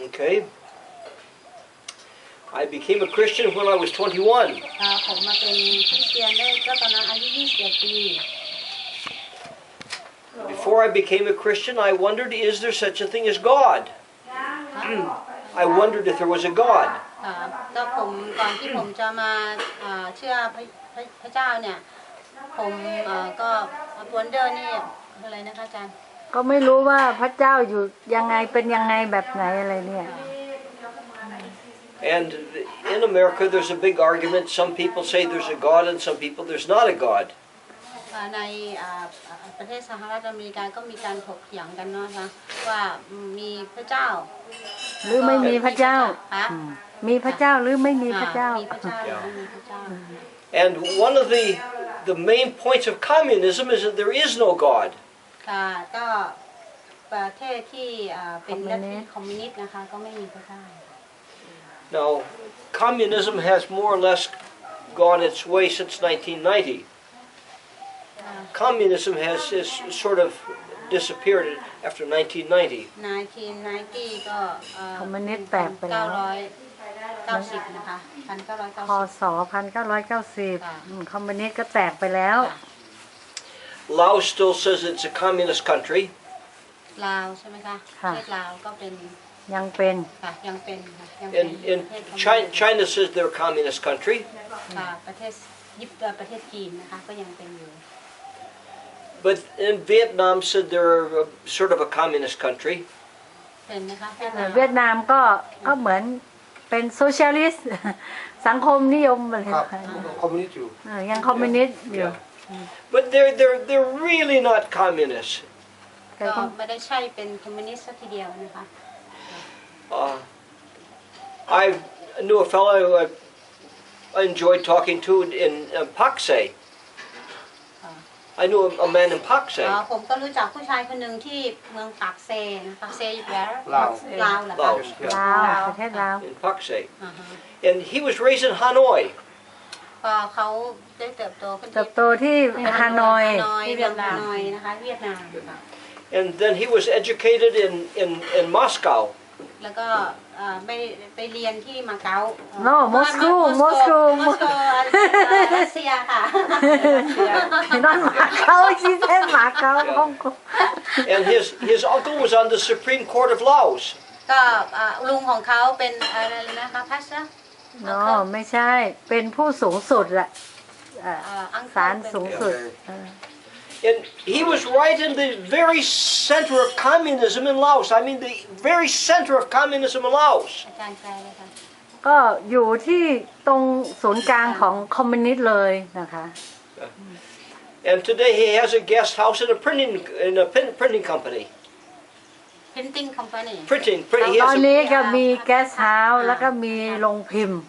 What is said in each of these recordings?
Okay. I became a Christian when I was 21. ผมมาเป็นคริสเตียนได้ก็ตอนนั้นอายุ21 ปี Before I became a Christian, I wondered, is there such a thing as God? I wondered if there was a God. ก็ผมก่อนที่ผมจะมาเชื่อพระเจ้าเนี่ยผมก็วันเดอร์นี่อะไรนะคะอาจารย์ก็ไม่รู้ว่าพระเจ้าอยู่ยังไงเป็นยังไงแบบไหนอะไรเนี่ย And in America, there's a big argument. Some people say there's a God, and some people there's not a God. ในประเทศสหรัฐอเมริกาก็มีการถกเถียงกันเนาะคะว่ามีพระเจ้าหรือไม่มีพระเจ้ามีพระเจ้าหรือไม่มีพระเจ้า And one of the main points of communism is that there is no God. ก็ประเทศที่เป็นลัทธิคอมมิวนิสต์นะคะก็ไม่มีพระเจ้า Now, communism has more or less gone its way since 1990. Communism has sort of disappeared after 1990. 1990 ก็คอมมิวนิสต์แตกไปแล้ว990นะคะ1990พ.ศ. 1990คอมมิวนิสต์ก็แตกไปแล้ว Laos still says it's a communist country. ลาวใช่ไหมคะประเทศลาวก็เป็นยังเป็นยังเป็น And China says they're a communist country. ประเทศจีนนะคะก็ยังเป็นอยู่ But in Vietnam said they're sort of a communist country. เป็นนะคะเวียดนามก็เหมือนเป็นโซเชียลิสต์สังคมนิยมอะไรคอมมิวนิสต์อยู่ยังคอมมิวนิสต์อยู่ But they're really not communists. ก็ไม่ได้ใช่เป็นคอมมิวนิสต์ทีเดียวนะคะ I knew a fellow who I enjoyed talking to in Pak Se. I knew a man in Pak Se. ผมก็รู้จักผู้ชายคนหนึ่งที่เมืองปากเซปากเซอยู่แล้วลาวเหรอประเทศลาว In Pak Se. And he was raised in Hanoi. เขาได้เติบโตที่ฮานอยเวียดนามนะคะเวียดนาม And then he was educated in Moscow. แล้วก็ไปเรียนที่มาเก๊า No Moscow รัสเซียค่ะนั่นมาเก๊าที่เส้นมาเก๊าฮ่องกง And his uncle was on the Supreme Court of Laos. ก็ลุงของเขาเป็นอะไรนะคะพัชระ No ไม่ใช่เป็นผู้สูงสุดแหละศาลสูงสุดAnd he was right in the very center of communism in Laos. I mean, the very center of communism in Laos. ก็อยู่ที่ตรงศูนย์กลางของคอมมิวนิสต์เลยนะคะ And today he has a guest house in a printing company. Printing company. Printing. ตอนนี้ก็มีแก๊สเฮาส์แล้วก็มีโรงพิมพ์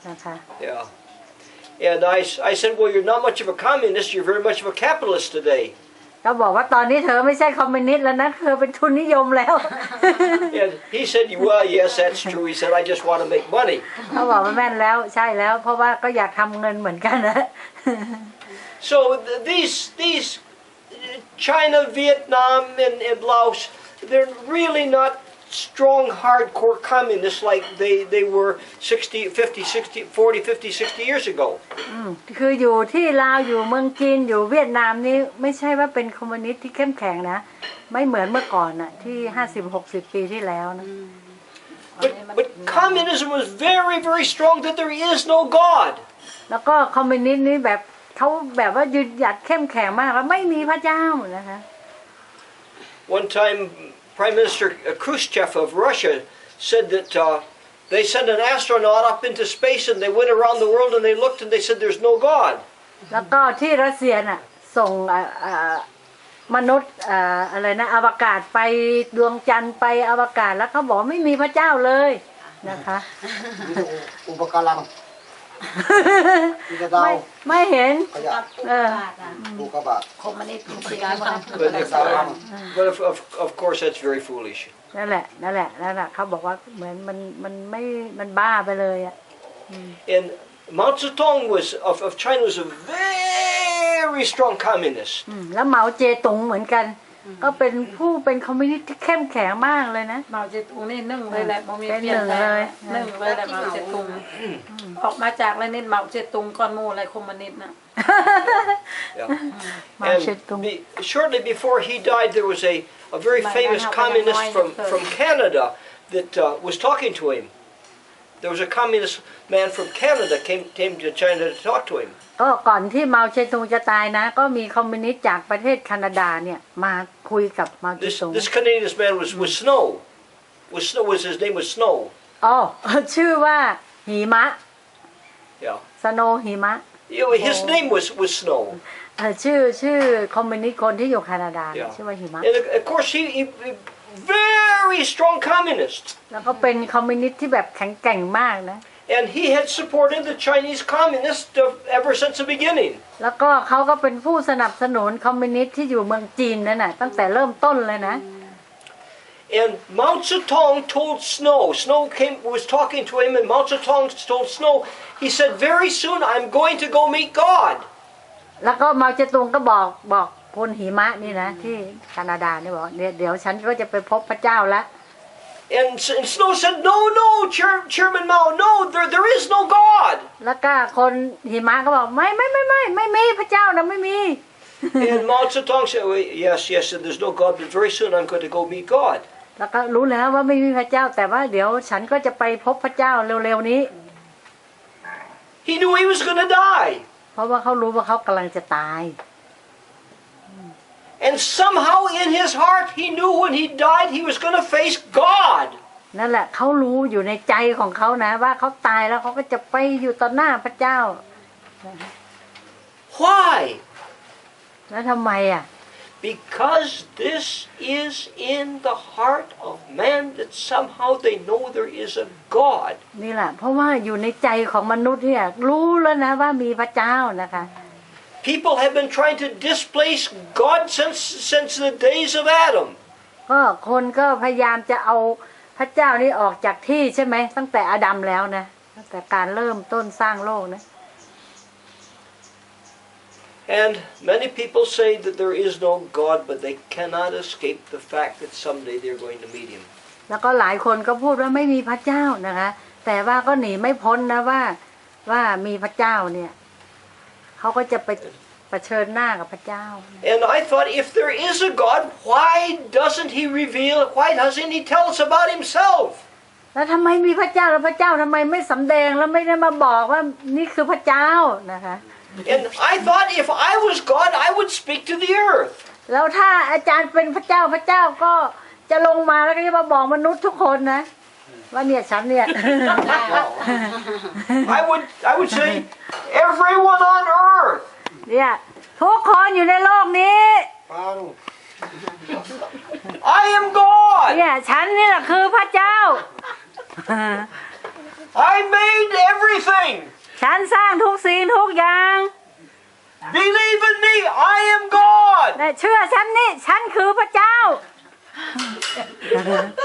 นะคะ Yeah. And I said, well, you're not much of a communist. You're very much of a capitalist today. ก็บอกว่าตอนนี้เธอไม่ใช่คอมมิวนิสต์แล้วนะเธอเป็นทุนนิยมแล้ว And he said, well, yes, that's true. He said, I just want to make money. เขาบอกว่าแม่นแล้วใช่แล้วเพราะว่าก็อยากทำเงินเหมือนกันนะ So these China, Vietnam, and Laos, they're really not strong, hardcore communists like they were 40, 50, 60 years ago. คืออยู่ที่ลาวอยู่เมืองจีนอยู่เวียดนามนี่ไม่ใช่ว่าเป็นคอมมิวนิสต์ที่เข้มแข็งนะไม่เหมือนเมื่อก่อนน่ะที่50-60 ปีที่แล้วนะ But communism was very, very strong that there is no God. แล้วก็คอมมิวนิสต์นี่แบบเขาแบบว่ายืนหยัดเข้มแข็งมากแล้วไม่มีพระเจ้านะคะ One time Prime Minister Khrushchev of Russia said that they sent an astronaut up into space and they went around the world and they looked and they said there's no God. แล้วก็ที่รัสเซียน่ะส่งมนุษย์อะไรนะอวกาศไปดวงจันทร์ไปอวกาศแล้วเขาบอกไม่มีพระเจ้าเลยนะคะอุปการังไม่เห็นอุกกาบาต But of course that's very foolish. นั่นแหละเขาบอกว่าเหมือนมันบ้าไปเลยอ่ะ And Mao Zedong of China was a very strong communist. แล้วเหมาเจตุงเหมือนกัน ก็เป็นผู้เป็นคอมมิวนิสต์ที่เข้มแข็งมากเลยนะ เหมาเจตุงนี่นึ่งเลยแหละบ่มี เป็น เปลี่ยน หนึ่ง แปลง เลย นึ่งเลยแหละเหมาเจตุงออกมาจากอะไรนิดเหมาเจตุงก่อนหมู่อะไรคอมมิวนิสต์น่ะ Yeah. And shortly before he died, there was a very famous communist from Canada that was talking to him. There was a communist man from Canada came to China to talk to him. ก็ก่อนที่เมาเชตุงจะตายนะก็มีคอมมิวนิสต์จากประเทศแคนาดาเนี่ยมาคุยกับเมาเชตุง This Canadian man was Snow. His name was Snow. อ๋อ ชื่อว่าหิมะ Yeah. สโนหิมะ His name was Snow. ชื่อคอมมิวนิสต์คนที่อยู่แคนาดา Yeah. ชื่อว่าหิมะ And of course he very strong communist. แล้วก็เป็นคอมมิวนิสต์ที่แบบแข็งแกร่งมากนะ And he had supported the Chinese communists ever since the beginning. แล้วก็เขาก็เป็นผู้สนับสนุนคอมมิวนิสต์ที่อยู่เมืองจีนนั่นน่ะตั้งแต่เริ่มต้นเลยนะ And Mao Zedong told Snow was talking to him, and Mao Zedong told Snow, he said, very soon I'm going to go meet God. แล้วก็เมาเจตุงก็บอกพลหิมะนี่นะที่แคนาดาเนี่ยบอกเดี๋ยวฉันก็จะไปพบพระเจ้าแล้ว And Snow said, no, Chairman Mao, no, there is no God. แล้วก็คนหิมะก็บอกไม่มีพระเจ้านะไม่มี And Mao Zedong said, well, yes, there's no God, but very soon I'm going to go meet God. แล้วก็รู้แล้วว่าไม่มีพระเจ้าแต่ว่าเดี๋ยวฉันก็จะไปพบพระเจ้าเร็วๆนี้ He knew he was going to die. เพราะว่าเขารู้ว่าเขากำลังจะตาย And somehow in his heart he knew when he died he was going to face God. นั่นแหละเขารู้อยู่ในใจของเขานะว่าเขาตายแล้วเขาก็จะไปอยู่ต่อหน้าพระเจ้า Why? แล้วทำไมอ่ะ Because this is in the heart of man that somehow they know there is a God. นี่แหละเพราะว่าอยู่ในใจของมนุษย์เนี่ยรู้แล้วนะว่ามีพระเจ้านะคะ People have been trying to displace God since the days of Adam. ก็คนก็พยายามจะเอาพระเจ้านี่ออกจากที่ใช่ไหมตั้งแต่อาดัมแล้วนะตั้งแต่การเริ่มต้นสร้างโลกนะ And many people say that there is no God, but they cannot escape the fact that someday they're going to meet him. แล้วก็หลายคนก็พูดว่าไม่มีพระเจ้านะคะแต่ว่าก็หนีไม่พ้นนะว่ามีพระเจ้าเนี่ยเขาก็จะไปเผชิญหน้ากับพระเจ้า And I thought, if there is a God, why doesn't he tell us about himself? แล้วทำไมมีพระเจ้าแล้วพระเจ้าทำไมไม่สำแดงแล้วไม่ได้มาบอกว่านี่คือพระเจ้านะคะ And I thought, if I was God, I would speak to the earth. แล้วถ้าอาจารย์เป็นพระเจ้าก็จะลงมาแล้วก็จะมาบอกมนุษย์ทุกคนนะว่าเนี่ยฉันเนี่ย I would say, everyone on earth. เนี่ยทุกคนอยู่ในโลกนี้ ฟัง I am God. เนี่ยฉันนี่แหละคือพระเจ้า I made everything. ฉันสร้างทุกสิ่งทุกอย่าง Believe in me. I am God. เชื่อฉันนี่ฉันคือพระเจ้า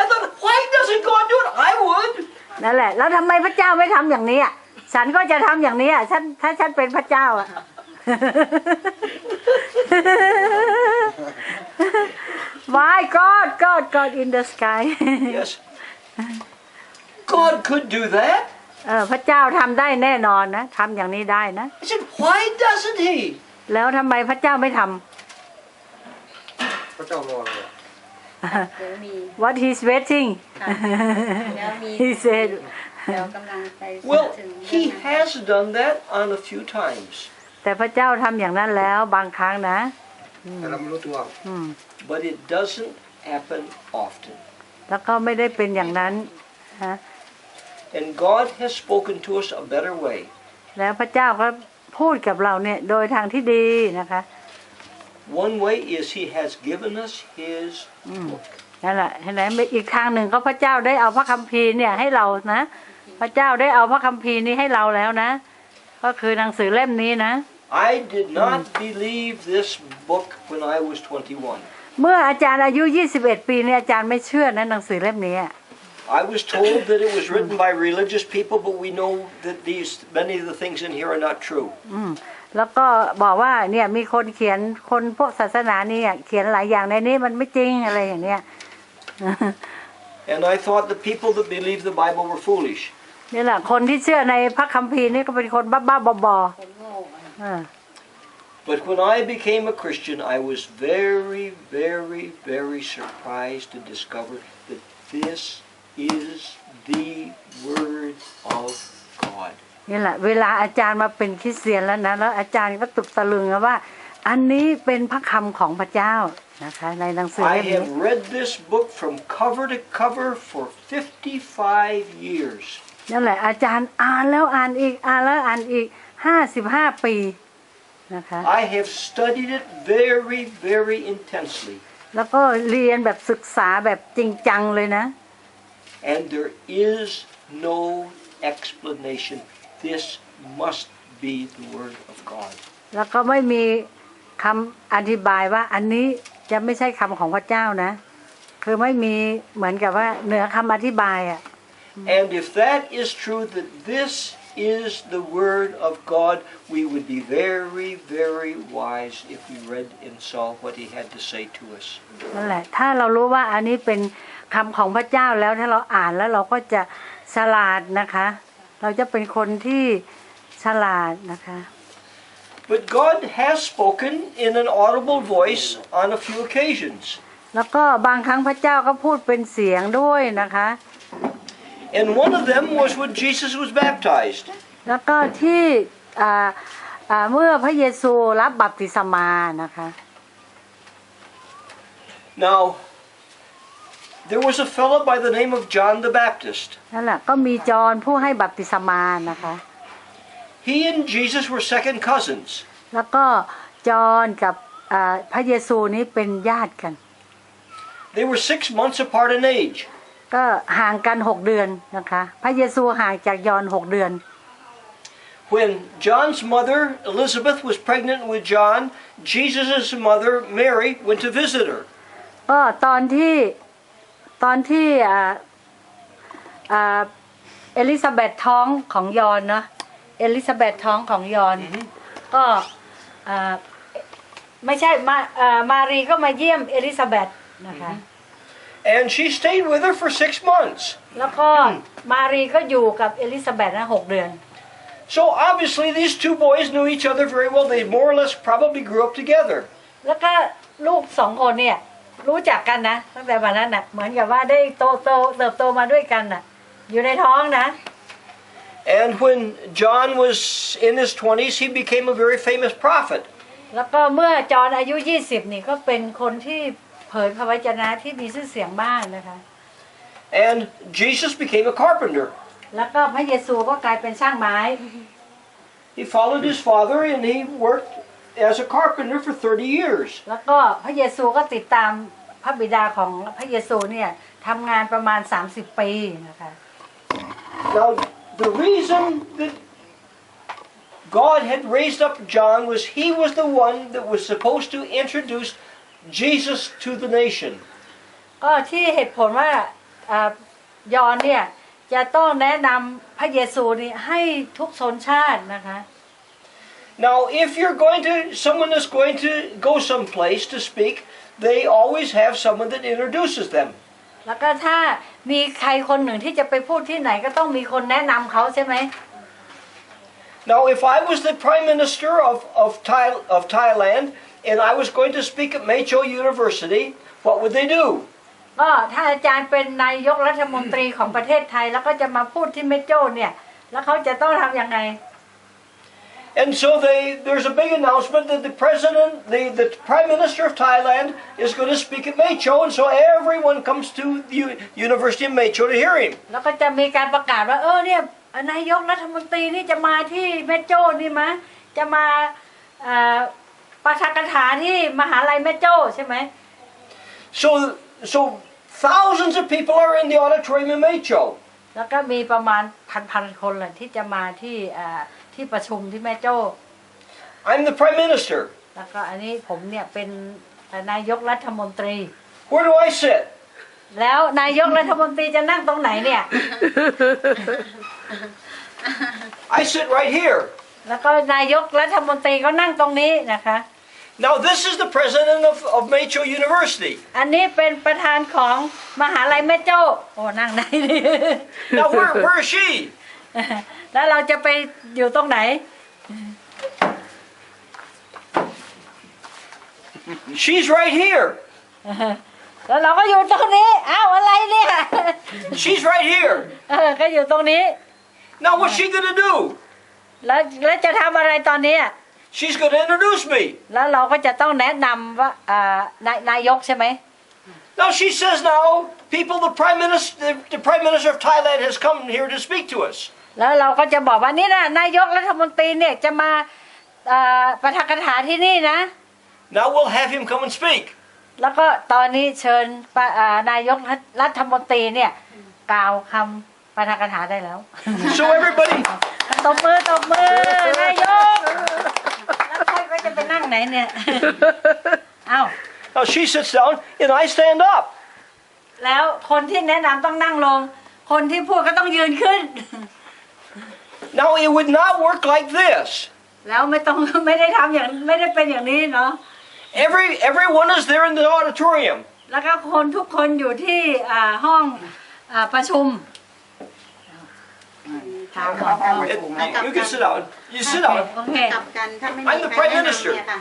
I thought, why doesn't God do it? I would. นั่นแหละแล้วทำไมพระเจ้าไม่ทำอย่างนี้อ่ะฉันก็จะทำอย่างนี้อ่ะถ้าฉันเป็นพระเจ้าอ่ะ Why God in the sky Yes. God could do that. พระเจ้าทำได้แน่นอนนะทำอย่างนี้ได้นะ I said, why doesn't he? แล้วทำไมพระเจ้าไม่ท พระเจ้ารอเลย เดี๋ยวมี ำ What he's waiting เดี๋ยวมี he said เดี๋ยวกำลังไป Well, ถึง he has done that on a few times. แต่พระเจ้าทำอย่างนั้นแล้วบางครั้งนะ แต่เราไม่รู้ตัว But it doesn't happen often. แล้วก็ไม่ได้เป็นอย่างนั้นนะ And God has spoken to us a better way. แล้วพระเจ้าก็พูดกับเราเนี่ยโดยทางที่ดีนะคะ One way is he has given us his book. นั่นแหละเห็นไหมอีกทางหนึ่งก็พระเจ้าได้เอาพระคัมภีร์เนี่ยให้เรานะพระเจ้าได้เอาพระคัมภีร์นี้ให้เราแล้วนะก็คือหนังสือเล่มนี้นะ I did not believe this book when I was 21. เมื่ออาจารย์อายุ21ปีเนี่ยอาจารย์ไม่เชื่อนะหนังสือเล่มนี้ I was told that it was written by religious people, but we know that many of the things in here are not true. แล้วก็บอกว่าเนี่ยมีคนเขียนคนพวกศาสนานี่เขียนหลายอย่างในนี้มันไม่จริงอะไรอย่างเนี้ย And I thought the people that believed the Bible were foolish. นี่แหละคนที่เชื่อในพระคัมภีร์นี่ก็เป็นคนบ้าๆบอ คนโง่ ๆ But when I became a Christian, I was very, very, very surprised to discover that this is the Word of God. นี่แหละเวลาอาจารย์มาเป็นคริสเตียนแล้วนะแล้วอาจารย์ก็ตกตะลึงว่า อันนี้เป็นพระคำของพระเจ้านะคะในหนังสือ I เล่มนี้ have read this book from cover to cover for 55 years. นั่นแหละอาจารย์อ่านแล้วอ่านอีกอ่านแล้วอ่านอีก55 ปีนะคะ I have studied it very, very intensely. แล้วก็เรียนแบบศึกษาแบบจริงจังเลยนะ And there is no explanation. This must be the Word of God. แล้วก็ไม่มีคำอธิบายว่าอันนี้จะไม่ใช่คำของพระเจ้านะคือไม่มีเหมือนกับว่าเหนือคำอธิบายอ่ะ And if that is true, that this is the Word of God, we would be very, very wise if we read and saw what He had to say to us. นั่นแหละถ้าเรารู้ว่าอันนี้เป็นคำของพระเจ้าแล้วถ้าเราอ่านแล้วเราก็จะฉลาดนะคะเราจะเป็นคนที่ฉลาดนะคะ But God has spoken in an audible voice on a few occasions. แล้วก็บางครั้งพระเจ้าก็พูดเป็นเสียงด้วยนะคะ And one of them was when Jesus was baptized. แล้วก็ที่เมื่อพระเยซูรับบัพติศมานะคะ Now, there was a fellow by the name of John the Baptist. นั่นแหละก็มีจอห์นผู้ให้บัพติศมานะคะ He and Jesus were second cousins. แล้วก็จอห์นกับพระเยซูนี้เป็นญาติกัน They were 6 months apart in age. ก็ห่างกัน6 เดือนนะคะพระเยซูห่างจากยอห์น6 เดือน When John's mother, Elizabeth, was pregnant with John, Jesus' mother, Mary, went to visit her. ก็ตอนที่เอลิซาเบธท้องของยอห์นเนาะเอลิซาเบธท้องของยอห์นก็ไม่ใช่มารีก็มาเยี่ยมเอลิซาเบธนะคะ And she stayed with her for 6 months. แล้วก็มารีก็อยู่กับเอลิซาเบธนะ6 เดือน So obviously these two boys knew each other very well. They more or less probably grew up together. แล้วก็ลูก2 คนเนี่ยรู้จักกันนะตั้งแต่วันนั้นน่ะเหมือนกับว่าได้เติบโตมาด้วยกันน่ะอยู่ในท้องนะ And when John was in his 20s, he became a very famous prophet. แล้วก็เมื่อจอห์นอายุ20นี่ก็เป็นคนที่เผยพระวจนะที่มีชื่อเสียงมากนะคะ And Jesus became a carpenter. แล้วก็พระเยซูก็กลายเป็นช่างไม้ He followed his father and he worked as a carpenter for 30 years. แล้วก็พระเยซูก็ติดตามพระบิดาของพระเยซูเนี่ยทำงานประมาณ30 ปีนะคะ Now, the reason that God had raised up John was he was the one that was supposed to introduce Jesus to the nation. ก็ที่เหตุผลว่ายอห์นเนี่ยจะต้องแนะนำพระเยซูนี่ให้ทุกชนชาตินะคะ Now, if someone is going to go someplace to speak, they always have someone that introduces them. แล้วก็ถ้ามีใครคนหนึ่งที่จะไปพูดที่ไหนก็ต้องมีคนแนะนำเขาใช่ไหม Now, if I was the Prime Minister of Thailand and I was going to speak at Maejo University, what would they do? ก็ถ้าอาจารย์เป็นนายกรัฐมนตรีของประเทศไทยแล้วก็จะมาพูดที่เมโจ้เนี่ยแล้วเขาจะต้องทำยังไง And so there's a big announcement that the Prime Minister of Thailand is going to speak at Maejo, and so everyone comes to the University of Maejo to hear him. แล้วก็จะมีการประกาศว่าเนี่ยนายกรัฐมนตรีนี่จะมาที่เมโจ้นี่มะจะมาปาฐกถาที่มหาลัยเมโจ้ใช่ไหม So thousands of people are in the auditorium in Maejo. แล้วก็มีประมาณพันคนเลยที่จะมาที่ประชุมที่แม่โจ้ I'm the Prime Minister. แล้วก็อันนี้ผมเนี่ยเป็นนายกรัฐมนตรี Where do I sit? แล้วนายกรัฐมนตรีจะนั่งตรงไหนเนี่ย I sit right here. แล้วก็นายกรัฐมนตรีก็นั่งตรงนี้นะคะ Now this is the president of Maejo University. อันนี้เป็นประธานของมหาลัยแม่โจ้โอ้นั่งไหนนี่ Now where is she? แล้วเราจะไปอยู่ตรงไหน She's right here. แล้วเราก็อยู่ตรงนี้อ้าวอะไรเนี่ย She's right here. ก็อยู่ตรงนี้ Now what's she gonna do? แล้วจะทำอะไรตอนนี้ She's gonna introduce me. แล้วเราก็จะต้องแนะนำว่านายกใช่ไหม Now she says now, people, the Prime Minister of Thailand has come here to speak to us. แล้วเราก็จะบอกว่านี่นะนายกรัฐมนตรีเนี่ยจะมาประทานคาถาที่นี่นะ Now we'll have him come and speak. แล้วก็ตอนนี้เชิญนายกรัฐมนตรีเนี่ยกล่าวคำประทานคาถาได้แล้ว So everybody, ตบมือนายกแล้วใครก็จะไปนั่งไหนเนี่ยเอ้า now she sits down and I stand up. แล้วคนที่แนะนำต้องนั่งลง คนที่พูดก็ต้องยืนขึ้น Now it would not work like this. แล้วไม่ได้ทำอย่างไม่ได้เป็นอย่างนี้เนาะ Everyone is there in the auditorium. แล้วก็คนทุกคนอยู่ที่ห้องประชุมถามก่อน You can sit down. You sit down. โอเค กลับกันถ้าไม่มี I'm the ใคร Prime แนะนำ Minister. เนี่ยค่ะ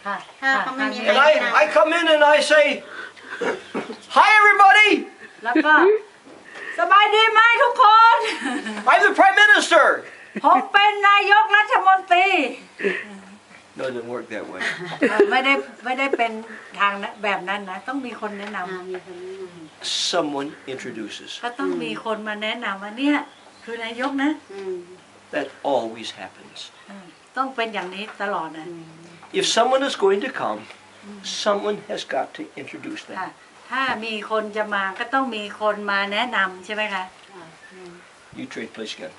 ค่ะ ถ้าเขาไม่มีใคร And แนะน I come in and I say, "Hi everybody. แล้วก็สบายดีไหมทุกคน I'm the Prime Minister." ผมเป็นนายกรัฐมนตรี No, it doesn't work that way. ไม่ได้เป็นทางแบบนั้นนะต้องมีคนแนะนำ มีคนแนะน Someone introduces. ก็ต้องมีคนมาแนะนำว่าเนี่ยคือนายกนะ ำ That always happens. ต้องเป็นอย่างนี้ตลอดนะ If someone is going to come, someone has got to introduce ค่ะ them. ถ้ามีคนจะมาก็ต้องมีคนมาแนะนำใช่ไหมคะ You trade place again.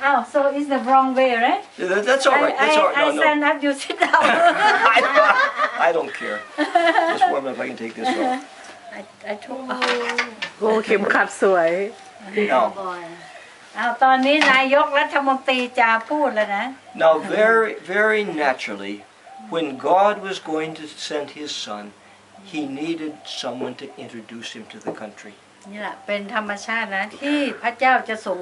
อ้าว so it's the wrong way right That's all right. That's all I right. No, stand no. up you sit down I don't care. Just warm up. I can take this off. I took โอ้เข็มขัดสวย Now, อ้าวตอนนี้นายกรัฐมนตรีจะพูดแล้วนะ now, very naturally, when God was going to send His Son, He needed someone to introduce Him to the country. นี่แหละเป็นธรรมชาตินะที่พระเจ้าจะส่ง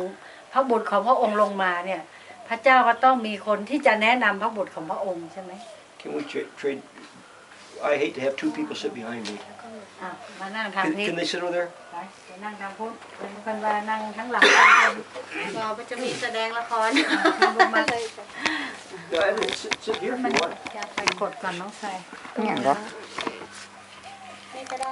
พระบุตรของพระองค์ลงมาเนี่ยพระเจ้าก็ต้องมีคนที่จะแนะนำพระบุตรของพระองค์ใช่ไหม Can we trade? I hate to have two people sit behind me. อ่ะมานั่งทางนี้ Can they sit over there? ไปนั่งทางพุทธเป็นคนมานั่งทั้งหลัง ก็จะมีแสดงละคร ลงมาเลย Yeah, sit here if you want. ไปกดก่อนน้องชาย นี่ก็ได้